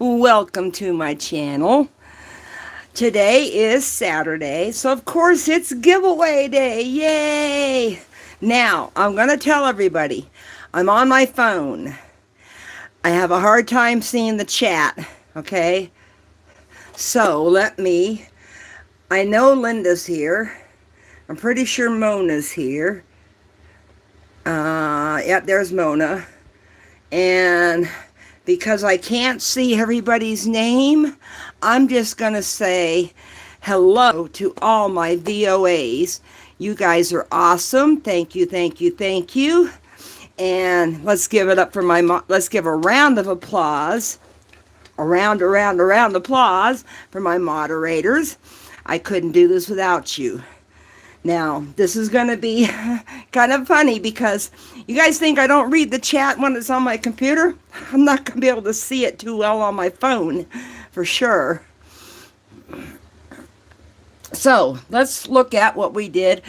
Welcome to my channel. Today is Saturday, so of course it's giveaway day. Yay! Now, I'm going to tell everybody, I'm on my phone. I have a hard time seeing the chat, okay? So, I know Linda's here. I'm pretty sure Mona's here. Yep, there's Mona. And because I can't see everybody's name, I'm just going to say hello to all my VOAs. You guys are awesome. Thank you, thank you, thank you. And let's give it up for let's give a round of applause. A round applause for my moderators. I couldn't do this without you. Now, this is going to be kind of funny because you guys think I don't read the chat when it's on my computer? I'm not going to be able to see it too well on my phone, for sure. So, let's look at what we did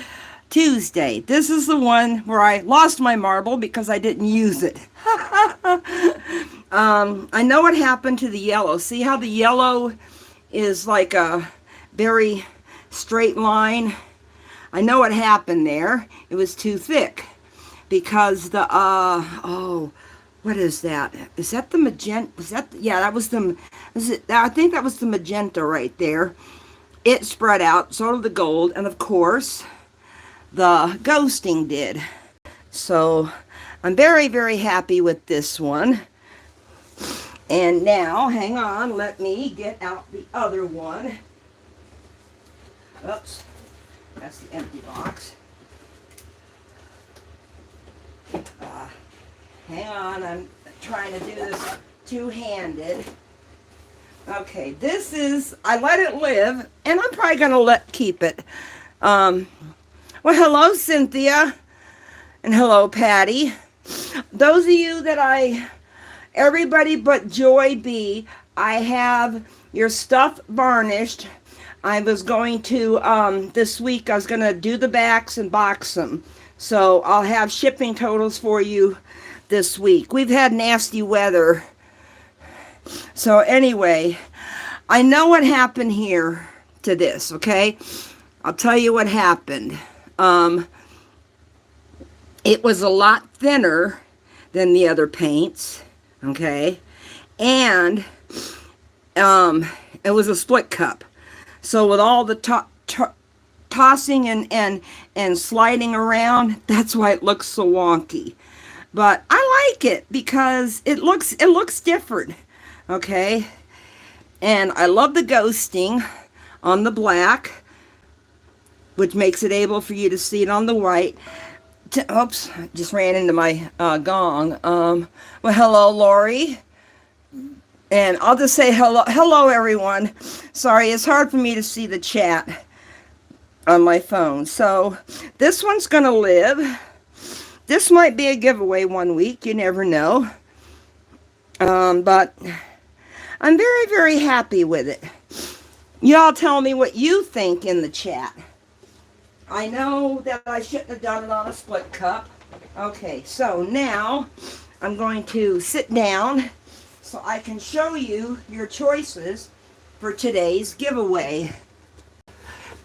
Tuesday. This is the one where I lost my marble because I didn't use it. I know what happened to the yellow. See how the yellow is like a very straight line? I know what happened there. It was too thick because the, what is that? Is that the magenta? Was that, yeah, that was the, I think that was the magenta right there. It spread out, so did the gold, and of course, the ghosting did. So, I'm very, very happy with this one. And now, hang on, let me get out the other one. Oops. That's the empty box. Hang on, I'm trying to do this two-handed. Okay, this is, I let it live, and I'm probably going to keep it. Well, hello, Cynthia, and hello, Patty. Those of you that everybody but Joy B, I have your stuff varnished. I was going to, this week, I was going to do the backs and box them. So I'll have shipping totals for you this week. We've had nasty weather. So anyway, I know what happened here to this, okay? I'll tell you what happened. It was a lot thinner than the other paints, okay? And it was a split cup. So with all the tossing and sliding around, that's why it looks so wonky. But I like it because it looks different. Okay? And I love the ghosting on the black, which makes it able for you to see it on the white. Oops, I just ran into my gong. Well, hello, Lori. And I'll just say hello everyone. Sorry, it's hard for me to see the chat on my phone. So this one's going to live. This might be a giveaway one week. You never know. But I'm very, very happy with it. Y'all tell me what you think in the chat. I know that I shouldn't have done it on a split cup. Okay, so now I'm going to sit down so I can show you your choices for today's giveaway.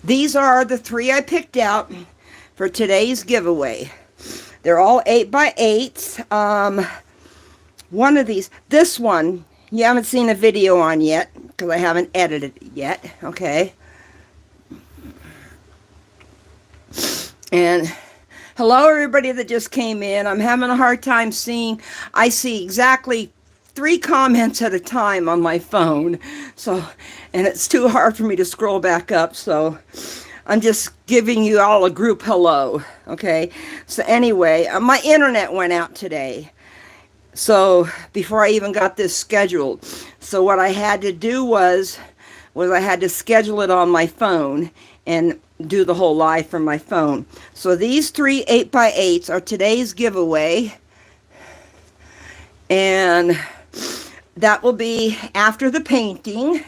These are the three I picked out for today's giveaway. They're all 8x8s. One of these, this one, you haven't seen a video on yet because I haven't edited it yet, okay? And hello everybody that just came in. I'm having a hard time seeing. I see exactly 3 comments at a time on my phone, so, and it's too hard for me to scroll back up, so I'm just giving you all a group hello, okay? So anyway, my internet went out today, so before I even got this scheduled, so what I had to do was I had to schedule it on my phone and do the whole live from my phone. So these 3 8x8s are today's giveaway, and that will be after the painting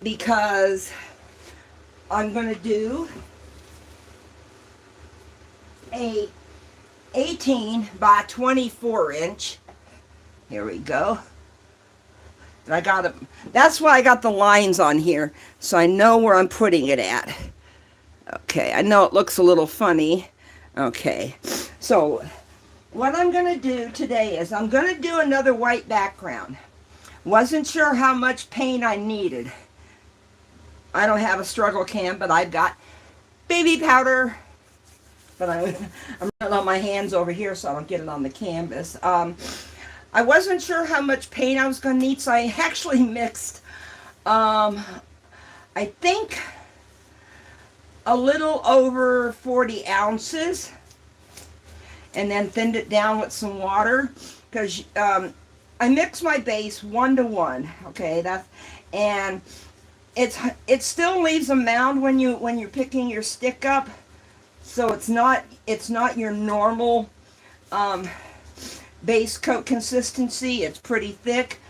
because I'm going to do a 18 by 24 inch. Here we go. And I got it. That's why I got the lines on here, so I know where I'm putting it at. Okay, I know it looks a little funny. Okay, so what I'm going to do today is I'm going to do another white background. Wasn't sure how much paint I needed. I don't have a struggle can, but I've got baby powder. But I'm running on my hands over here so I don't get it on the canvas. I wasn't sure how much paint I was going to need, so I actually mixed, I think, a little over 40 ounces, and then thinned it down with some water, because I mix my base 1 to 1. Okay, and it still leaves a mound when you're picking your stick up, so it's not your normal base coat consistency. It's pretty thick.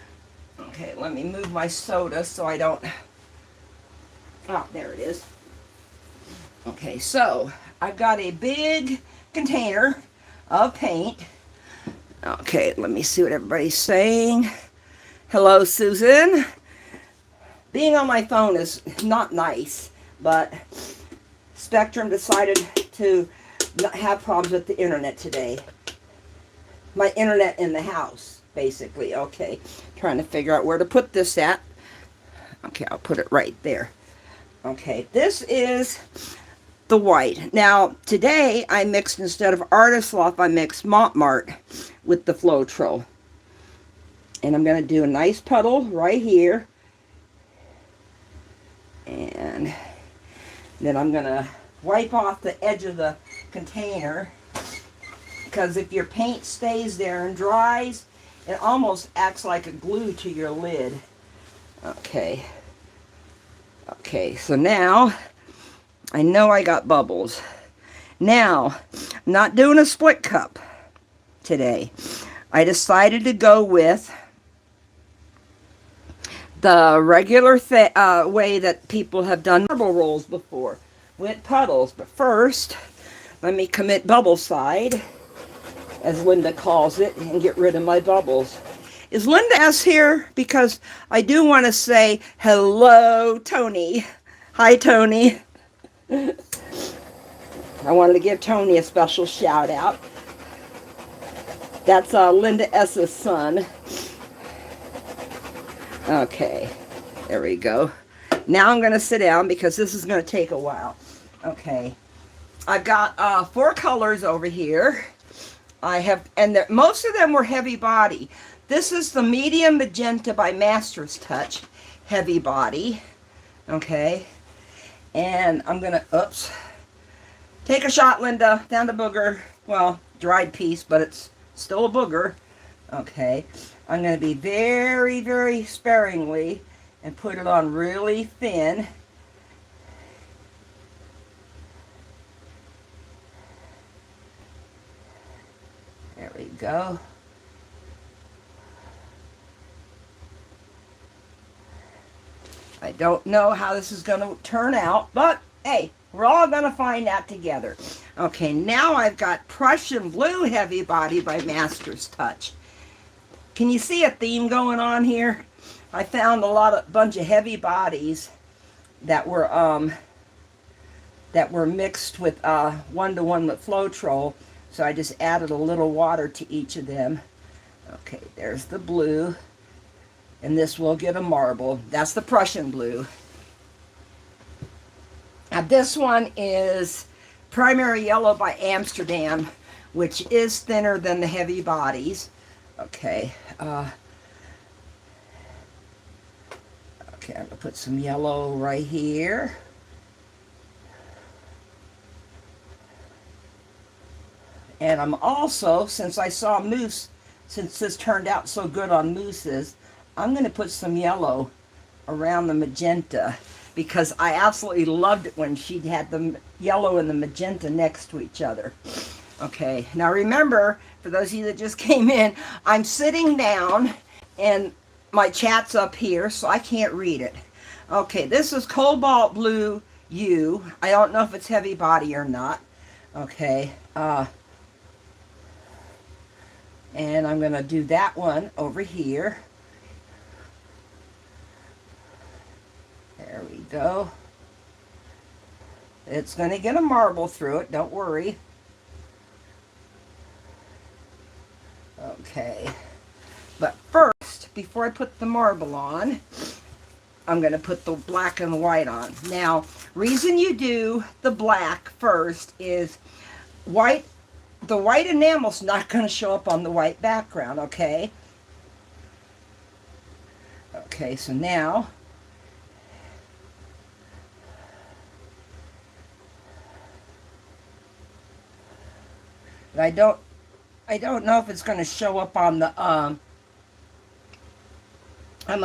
Okay, let me move my soda so I don't. Oh, there it is. Okay, so I've got a big container of paint. Okay, let me see what everybody's saying. Hello, Susan. Being on my phone is not nice, but Spectrum decided to not have problems with the internet today. My internet in the house, basically. Okay, trying to figure out where to put this at. Okay, I'll put it right there. Okay, this is the white. Now, today I mixed, instead of Artist Loft, I mixed Montmartre with the Floetrol. And I'm going to do a nice puddle right here. And then I'm going to wipe off the edge of the container, because if your paint stays there and dries, it almost acts like a glue to your lid. Okay. Okay, so now I know I got bubbles. Now, I'm not doing a split cup today. I decided to go with the regular way that people have done marble rolls before, with puddles. But first, let me commit bubble side, as Linda calls it, and get rid of my bubbles. Is Linda S here? Because I do want to say hello, Tony. Hi, Tony. I wanted to give Tony a special shout out. That's Linda S.'s son. Okay, there we go. Now I'm going to sit down because this is going to take a while. Okay, I've got 4 colors over here. I have, and most of them were heavy body. This is the medium magenta by Master's Touch, heavy body. Okay, and I'm gonna, oops, take a shot, Linda. Found a booger. Well, dried piece, but it's still a booger. Okay, I'm gonna be very, very sparingly and put it on really thin. There we go. I don't know how this is going to turn out, but hey, we're all going to find out together. Okay, now I've got Prussian Blue Heavy Body by Master's Touch. Can you see a theme going on here? I found a bunch of heavy bodies that were mixed with 1 to 1 with Floetrol, so I just added a little water to each of them. Okay, there's the blue. And this will get a marble. That's the Prussian blue. Now this one is Primary Yellow by Amsterdam, which is thinner than the heavy bodies. Okay. Okay, I'm going to put some yellow right here. And I'm also, since I saw mousse, since this turned out so good on mousses, I'm going to put some yellow around the magenta, because I absolutely loved it when she had the yellow and the magenta next to each other. Okay, now remember, for those of you that just came in, I'm sitting down and my chat's up here, so I can't read it. Okay, this is Cobalt Blue U. I don't know if it's heavy body or not. Okay, and I'm going to do that one over here. go. It's going to get a marble through it, don't worry. Okay, but first, before I put the marble on, I'm going to put the black and the white on. Now, reason you do the black first is white. The white enamel's not going to show up on the white background, okay? Okay, so now, I don't know if it's going to show up on the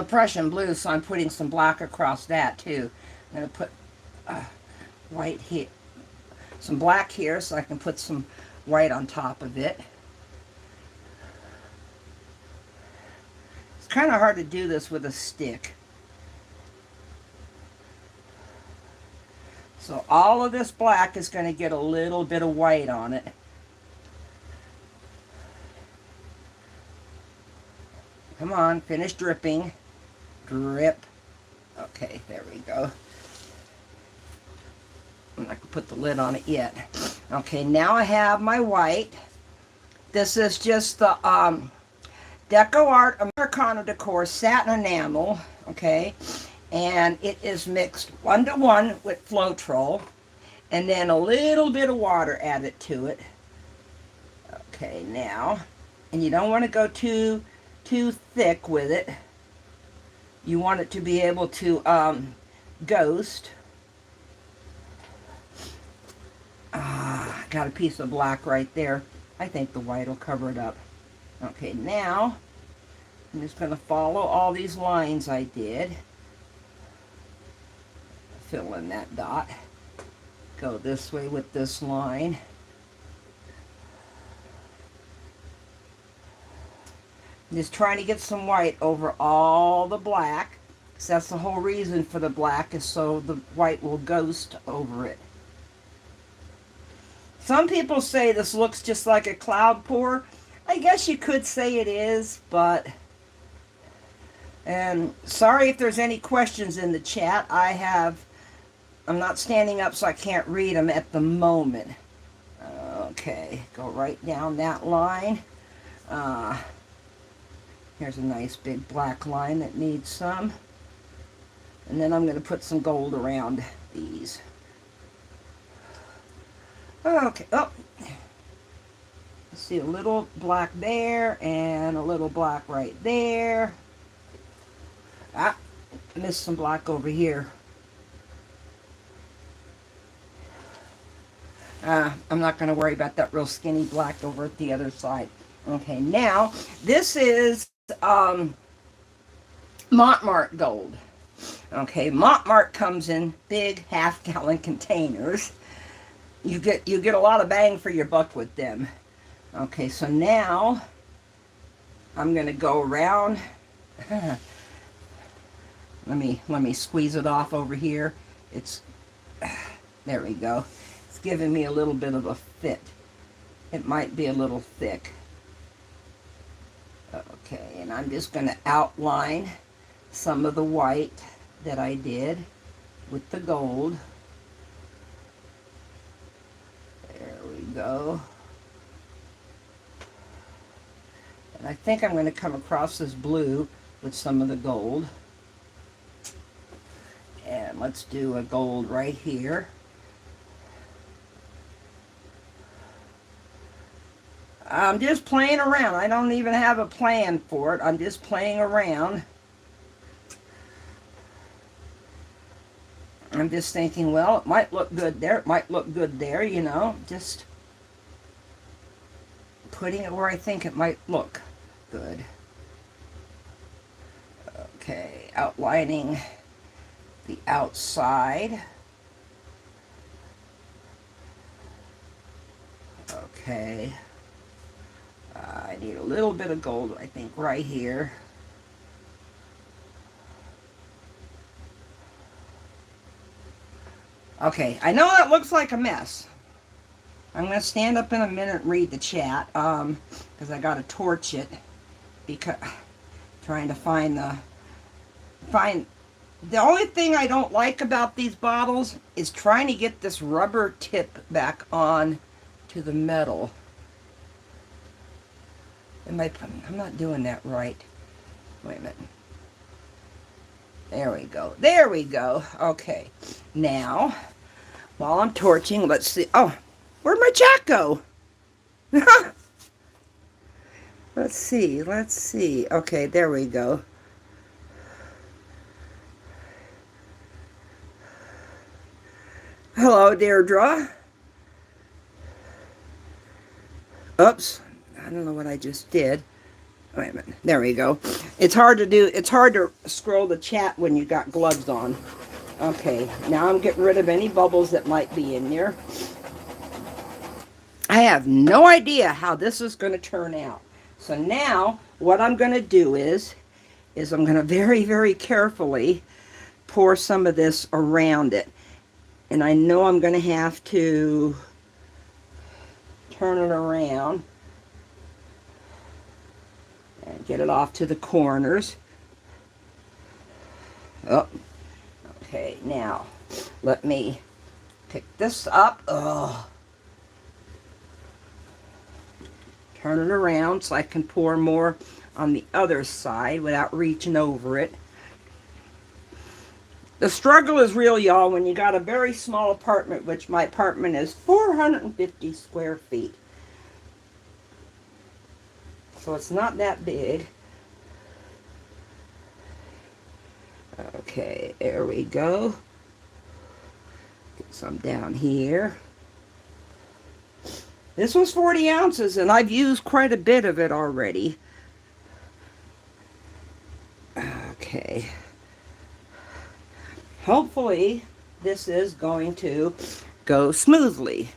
Prussian blue, so I'm putting some black across that too. I'm going to put white here, some black here, so I can put some white on top of it. It's kind of hard to do this with a stick. So all of this black is going to get a little bit of white on it. Come on, finish dripping. Drip. Okay, there we go. I'm not going to put the lid on it yet. Okay, now I have my white. This is just the Deco Art Americana Decor Satin Enamel. Okay, and it is mixed 1-to-1 with Floetrol. And then a little bit of water added to it. Okay, now, and you don't want to go too thick with it. You want it to be able to ghost. Got a piece of black right there. I think the white will cover it up. Okay, now I'm just going to follow all these lines I did. Fill in that dot. Go this way with this line. Just trying to get some white over all the black. So that's the whole reason for the black, is so the white will ghost over it. Some people say this looks just like a cloud pour. I guess you could say it is, but... And sorry if there's any questions in the chat. I'm not standing up, so I can't read them at the moment. Okay, go right down that line. Here's a nice big black line that needs some. And then I'm going to put some gold around these. Okay, oh. See a little black there and a little black right there. I missed some black over here. I'm not going to worry about that real skinny black over at the other side. Okay, now this is Montmartre gold. Okay, Montmartre comes in big half-gallon containers. You get a lot of bang for your buck with them. Okay, so now I'm going to go around. Let me squeeze it off over here. There we go. It's giving me a little bit of a fit. It might be a little thick. Okay, and I'm just going to outline some of the white that I did with the gold. There we go. And I think I'm going to come across this blue with some of the gold. And let's do a gold right here. I'm just playing around. I don't even have a plan for it. I'm just playing around. I'm just thinking, well, it might look good there. It might look good there, you know. Just putting it where I think it might look good. Okay, outlining the outside. Okay. I need a little bit of gold, I think, right here. Okay, I know that looks like a mess. I'm going to stand up in a minute and read the chat, because I got to torch it, because trying to find The only thing I don't like about these bottles is trying to get this rubber tip back on to the metal. I'm not doing that right. Wait a minute. There we go. There we go. Okay. Now, while I'm torching, let's see. Oh, where'd my jack go? Let's see. Let's see. Okay, there we go. Hello, Deirdre. Oops. I don't know what I just did. Wait a minute. There we go. It's hard to scroll the chat when you got gloves on. Okay, now I'm getting rid of any bubbles that might be in there. I have no idea how this is going to turn out. So now what I'm going to do is I'm going to very, very carefully pour some of this around it. And I know I'm going to have to turn it around and get it off to the corners. Oh, okay, now let me pick this up. Oh, turn it around so I can pour more on the other side without reaching over it. The struggle is real, y'all, when you got a very small apartment, which my apartment is 450 square feet. So it's not that big. Okay, there we go. Get some down here. This was 40 ounces, and I've used quite a bit of it already. Okay. Hopefully, this is going to go smoothly.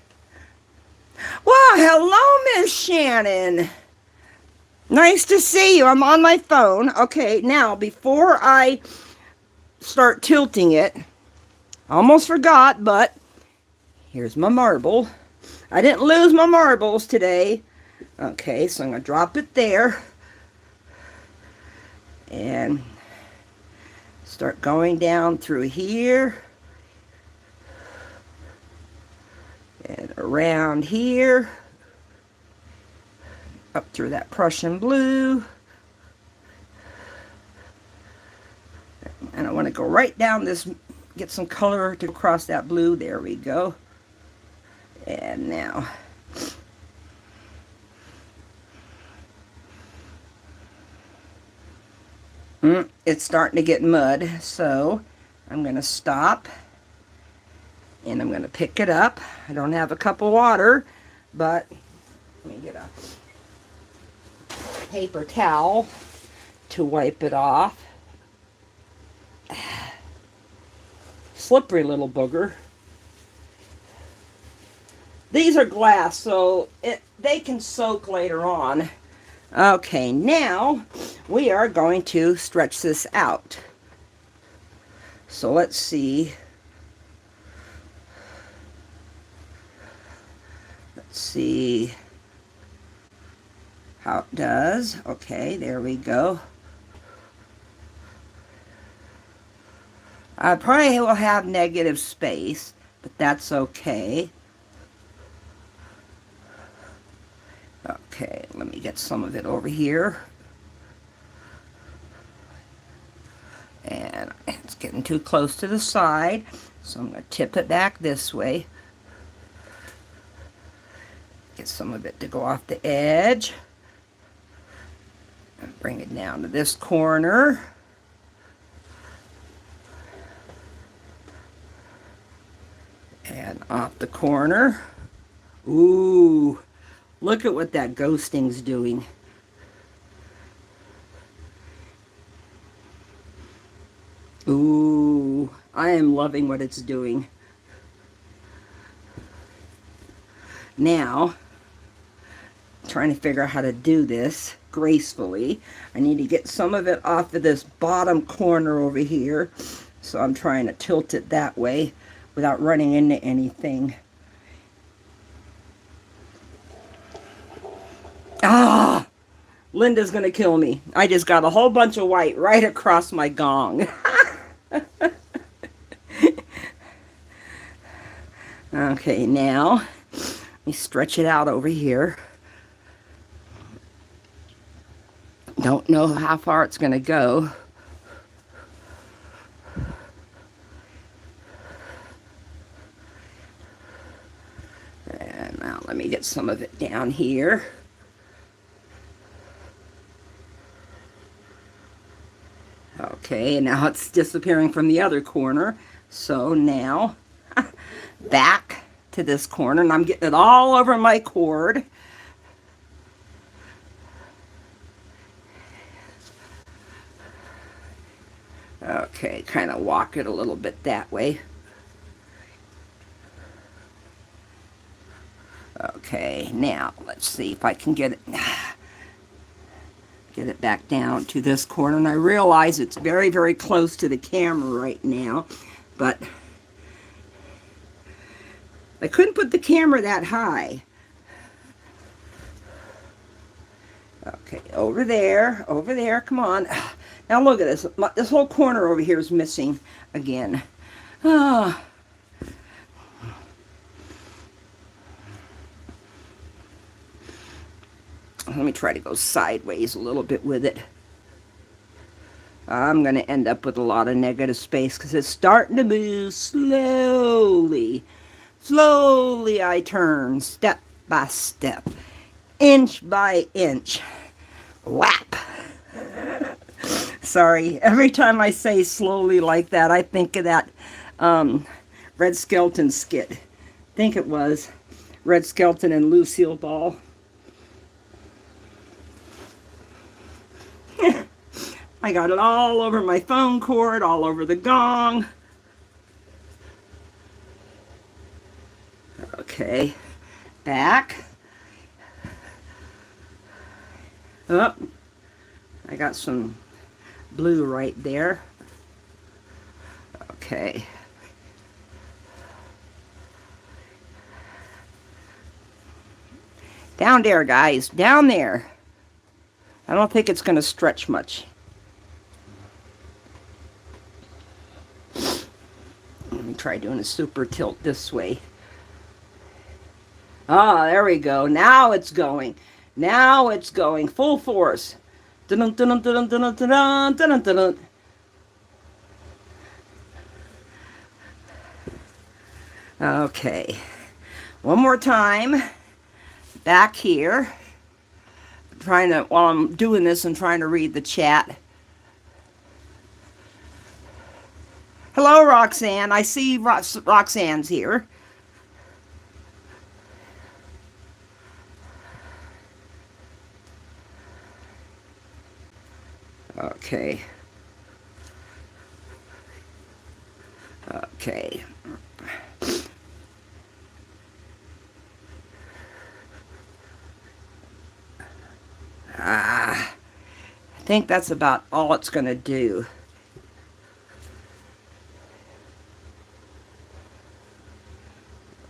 Well, hello, Miss Shannon. Nice to see you. I'm on my phone. Okay, now, before I start tilting it, I almost forgot, but here's my marble. I didn't lose my marbles today. Okay, so I'm going to drop it there. And start going down through here. And around here. Up through that Prussian blue. And I want to go right down this, get some color to cross that blue. There we go. And now, it's starting to get mud, so I'm going to stop and I'm going to pick it up. I don't have a cup of water, but let me get a paper towel to wipe it off. Slippery little booger. These are glass, so they can soak later on. Okay, now we are going to stretch this out. So let's see. Let's see how it does. Okay, there we go. I probably will have negative space, but that's okay. Okay, let me get some of it over here. And it's getting too close to the side, so I'm going to tip it back this way. Get some of it to go off the edge. And bring it down to this corner. And off the corner. Ooh. Look at what that ghosting's doing. Ooh, I am loving what it's doing. Now, trying to figure out how to do this gracefully. I need to get some of it off of this bottom corner over here. So I'm trying to tilt it that way without running into anything. Ah, Linda's gonna kill me. I just got a whole bunch of white right across my gong. Okay, now let me stretch it out over here. Don't know how far it's going to go. And now let me get some of it down here. Okay, and now it's disappearing from the other corner. So now back to this corner, and I'm getting it all over my cord. Okay, kind of walk it a little bit that way. Okay, now let's see if I can get it back down to this corner. And I realize it's very, very close to the camera right now, but I couldn't put the camera that high. Okay, over there, come on. Now look at this. This whole corner over here is missing again. Ah. Let me try to go sideways a little bit with it. I'm going to end up with a lot of negative space because it's starting to move slowly. Slowly I turn, step by step, inch by inch. Whap! Sorry, every time I say slowly like that, I think of that Red Skelton skit. I think it was Red Skelton and Lucille Ball. I got it all over my phone cord, all over the gong. Okay, back. Oh, I got some blue right there. Okay. Down there, guys, down there. I don't think it's going to stretch much. Let me try doing a super tilt this way. Ah, there we go. Now it's going. Now it's going full force. Dun dun dun dun dun dun dun dun dun dun. Okay. One more time. Back here. While I'm doing this, I'm trying to read the chat. Hello, Roxanne. I see Roxanne's here. Okay. Okay. I think that's about all it's going to do.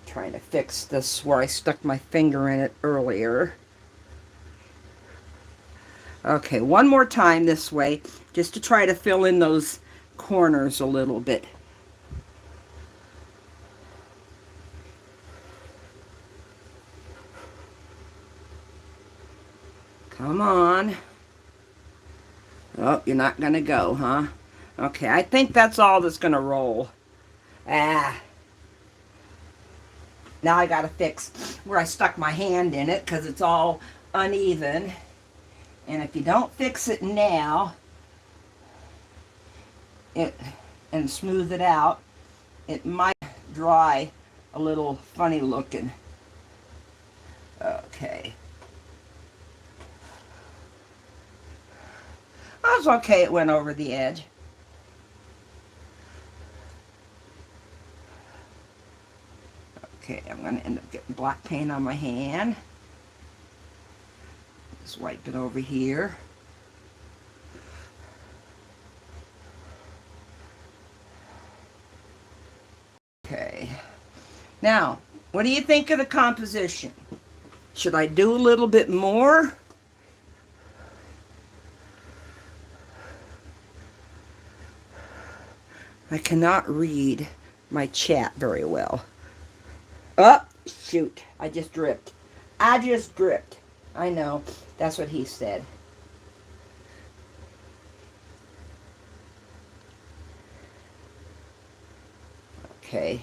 Trying to fix this where I stuck my finger in it earlier. Okay, one more time this way, just to try to fill in those corners a little bit. Come on. Oh, you're not going to go, huh? Okay, I think that's all that's going to roll. Ah. Now I got to fix where I stuck my hand in it because it's all uneven. And if you don't fix it now, and smooth it out, it might dry a little funny looking. Okay. That's okay, it went over the edge. Okay, I'm going to end up getting black paint on my hand. Just wipe it over here. Okay. Now, what do you think of the composition? Should I do a little bit more? I cannot read my chat very well. Oh, shoot. I just dripped. I just dripped. I know. That's what he said. Okay.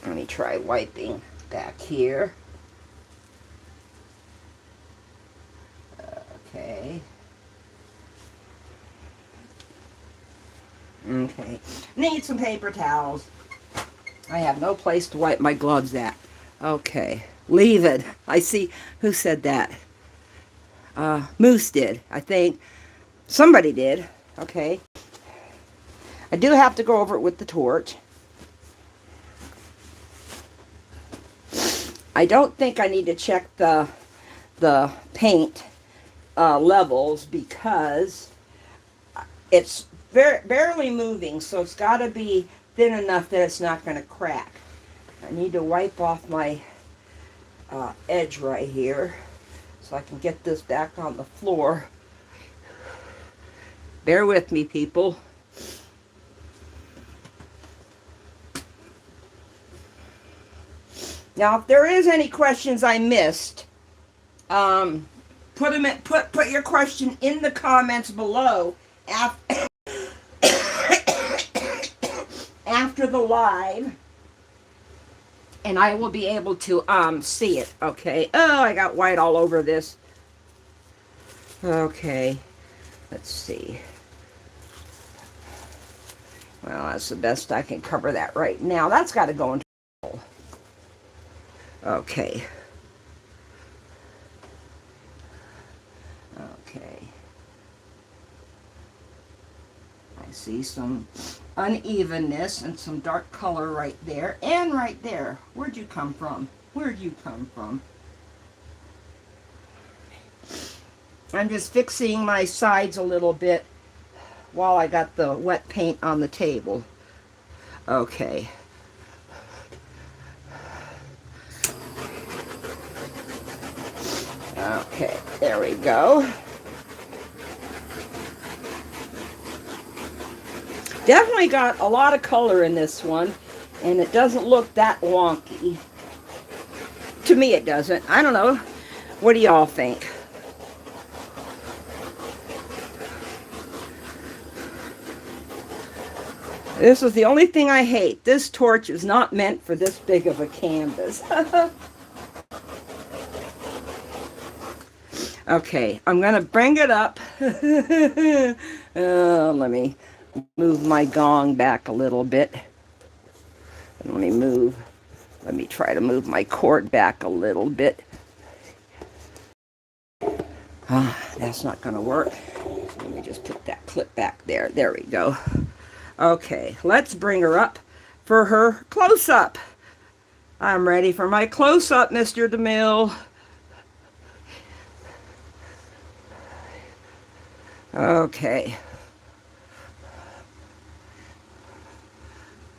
Let me try wiping back here. Okay. Okay. Need some paper towels. I have no place to wipe my gloves at. Okay. Leave it. I see. Who said that? Moose did, I think. Somebody did. Okay. I do have to go over it with the torch. I don't think I need to check the paint levels because it's barely moving, so it's got to be thin enough that it's not going to crack. I need to wipe off my edge right here so I can get this back on the floor. Bear with me, people. Now, if there is any questions I missed, put your question in the comments below after the live, and I will be able to see it. Okay. Oh, I got white all over this. Okay. Let's see. Well, that's the best I can cover that right now. That's got to go into. Okay. Okay. I see some unevenness and some dark color right there and right there. Where'd you come from? Where'd you come from? I'm just fixing my sides a little bit while I got the wet paint on the table. Okay. Okay, there we go. Definitely got a lot of color in this one, and it doesn't look that wonky. To me, it doesn't. I don't know. What do y'all think? This is the only thing I hate. This torch is not meant for this big of a canvas. Okay, I'm going to bring it up. Let me move my gong back a little bit. Let me try to move my cord back a little bit. That's not going to work. Let me just put that clip back there. There we go. Okay, let's bring her up for her close-up. I'm ready for my close-up, Mr. DeMille. Okay.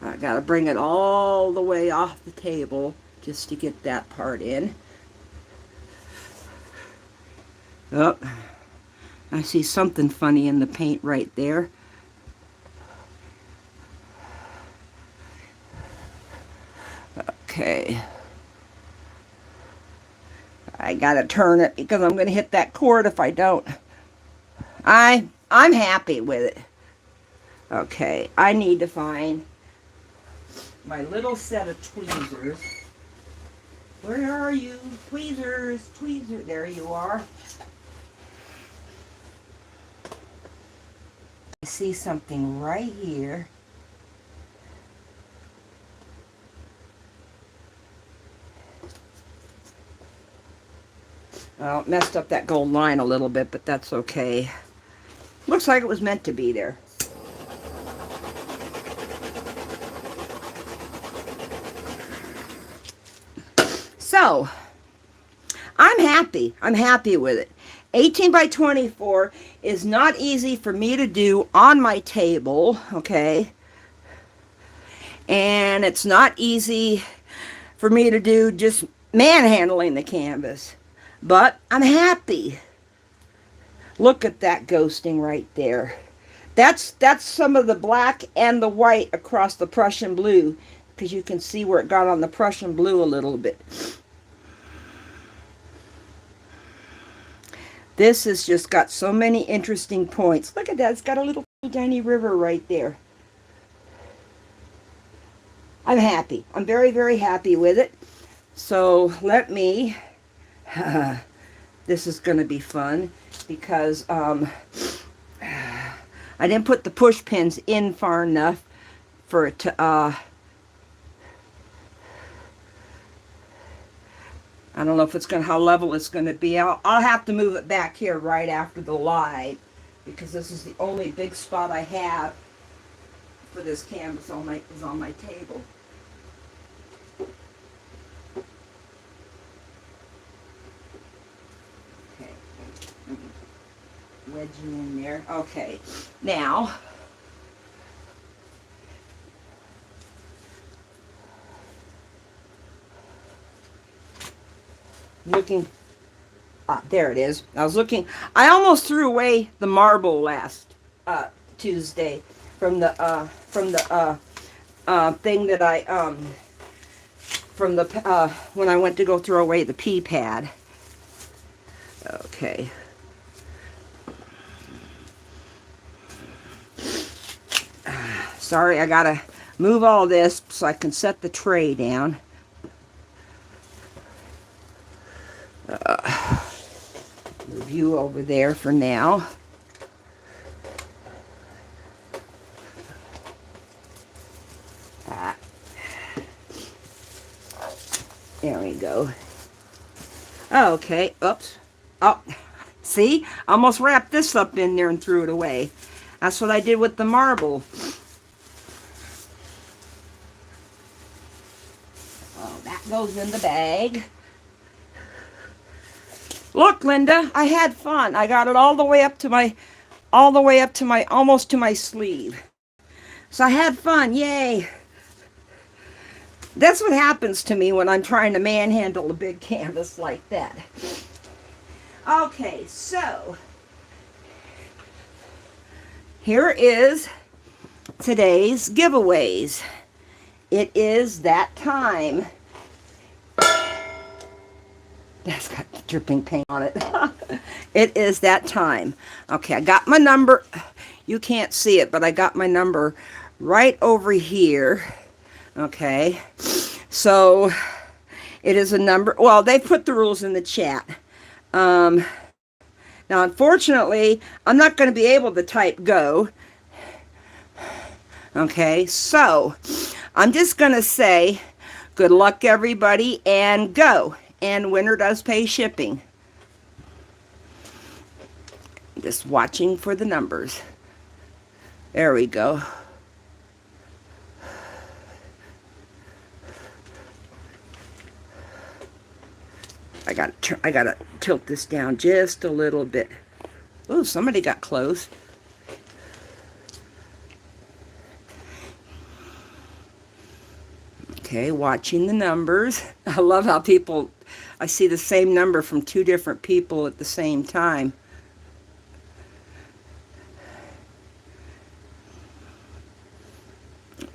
I gotta bring it all the way off the table just to get that part in. Oh, I see something funny in the paint right there. Okay. I gotta turn it because I'm gonna hit that cord if I don't. I'm happy with it. Okay, I need to find my little set of tweezers. Where are you? Tweezers, tweezers. There you are. I see something right here. Well, messed up that gold line a little bit, but that's okay. Looks like it was meant to be there. So, I'm happy. I'm happy with it. 18 by 24 is not easy for me to do on my table, okay? And it's not easy for me to do just manhandling the canvas. But I'm happy. Look at that ghosting right there. That's some of the black and the white across the Prussian blue, because you can see where it got on the Prussian blue a little bit. This has just got so many interesting points. Look at that. It's got a little tiny river right there. I'm happy. I'm very, very happy with it. So let me, this is going to be fun because I didn't put the push pins in far enough for it to, I don't know if it's going to, how level it's going to be. I'll have to move it back here right after the live because this is the only big spot I have for this canvas is on my table. Okay, wedge it in there. Okay, now looking, there it is. I was looking, I almost threw away the marble last Tuesday from the thing that I from the when I went to go throw away the pea pad. Okay. Sorry, I gotta move all this so I can set the tray down. Move you over there for now. There we go. Okay, oops. Oh, see? Almost wrapped this up in there and threw it away. That's what I did with the marble. Oh, that goes in the bag. Look, Linda, I had fun. I got it all the way up to my, almost to my sleeve. So I had fun, yay. That's what happens to me when I'm trying to manhandle a big canvas like that. Okay, so here is today's giveaways. It is that time. That's got dripping paint on it. It is that time. Okay, I got my number. You can't see it, but I got my number right over here. Okay, so it is a number. Well, they put the rules in the chat. Now, unfortunately, I'm not going to be able to type go. Okay, so I'm just going to say good luck, everybody, and go. And winner does pay shipping. Just watching for the numbers. There we go. I gotta tilt this down just a little bit. Oh, somebody got close. Okay, watching the numbers. I love how people, I see the same number from two different people at the same time.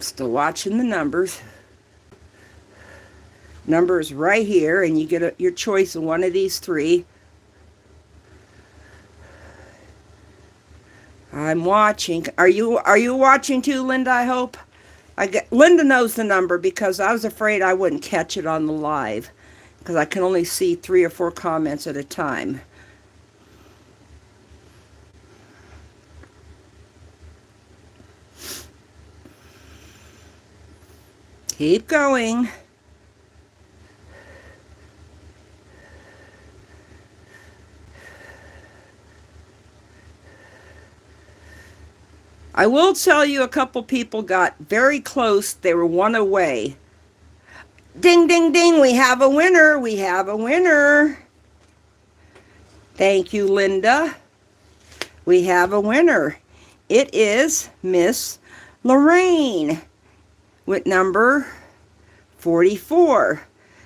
Still watching the numbers. Numbers right here, and you get your choice of one of these three. I'm watching. Are you watching too, Linda? I hope. Linda knows the number because I was afraid I wouldn't catch it on the live because I can only see 3 or 4 comments at a time. Keep going. I will tell you a couple people got very close. They were one away. Ding, ding, ding. We have a winner. We have a winner. Thank you, Linda. We have a winner. It is Miss Lorraine with number 44.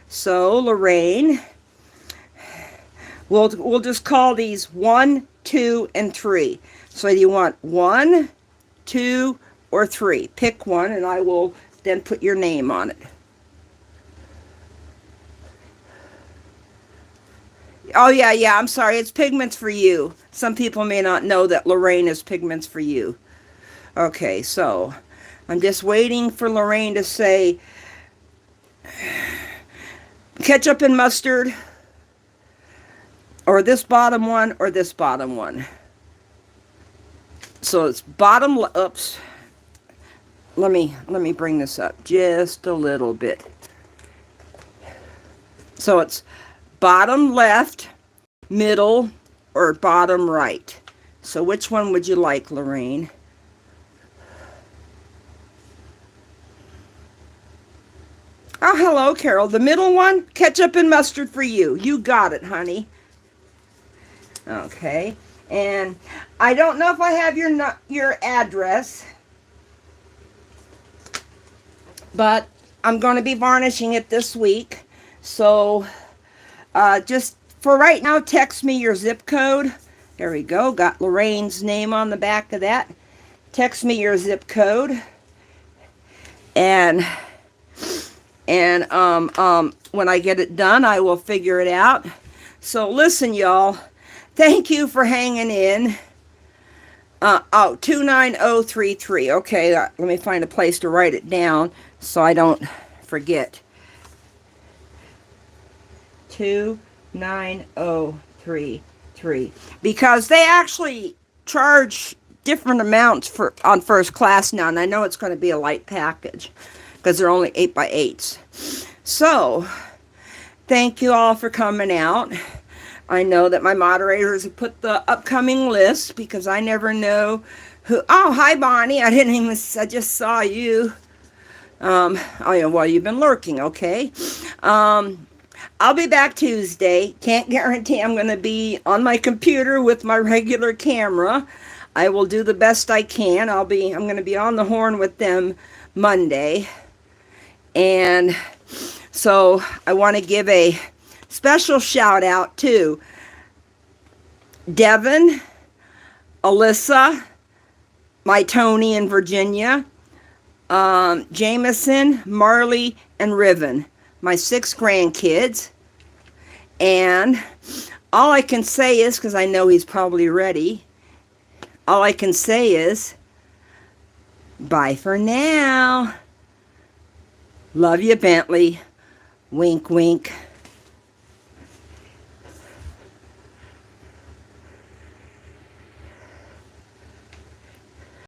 So, Lorraine, we'll just call these 1, 2, and 3. So do you want 1, 2, or 3? Pick one, and I will then put your name on it. Oh, yeah, I'm sorry. It's pigments for you. Some people may not know that Lorraine is pigments for you. Okay, so I'm just waiting for Lorraine to say ketchup and mustard, or this bottom one, or this bottom one. So it's bottom, oops. Let me bring this up just a little bit. So it's bottom left, middle, or bottom right. So which one would you like, Lorraine? Oh, hello, Carol. The middle one, ketchup and mustard for you. You got it, honey. Okay. And I don't know if I have your address, but I'm going to be varnishing it this week. So just for right now, text me your zip code. There we go. Got Lorraine's name on the back of that. Text me your zip code. And when I get it done, I will figure it out. So listen, y'all. Thank you for hanging in. 29033. Okay, let me find a place to write it down so I don't forget. 29033. Because they actually charge different amounts on first class now, and I know it's going to be a light package because they're only 8x8s. So, thank you all for coming out. I know that my moderators have put the upcoming list because I never know who. Oh, hi, Bonnie. I just saw you. Oh, yeah, well, you've been lurking, okay. I'll be back Tuesday. Can't guarantee I'm going to be on my computer with my regular camera. I will do the best I can. I'm going to be on the horn with them Monday. And so I want to give a special shout out to Devin, Alyssa, my Tony in Virginia, Jameson, Marley, and Riven, my 6 grandkids. And all I can say is, because I know he's probably ready, all I can say is, bye for now. Love you, Bentley. Wink, wink.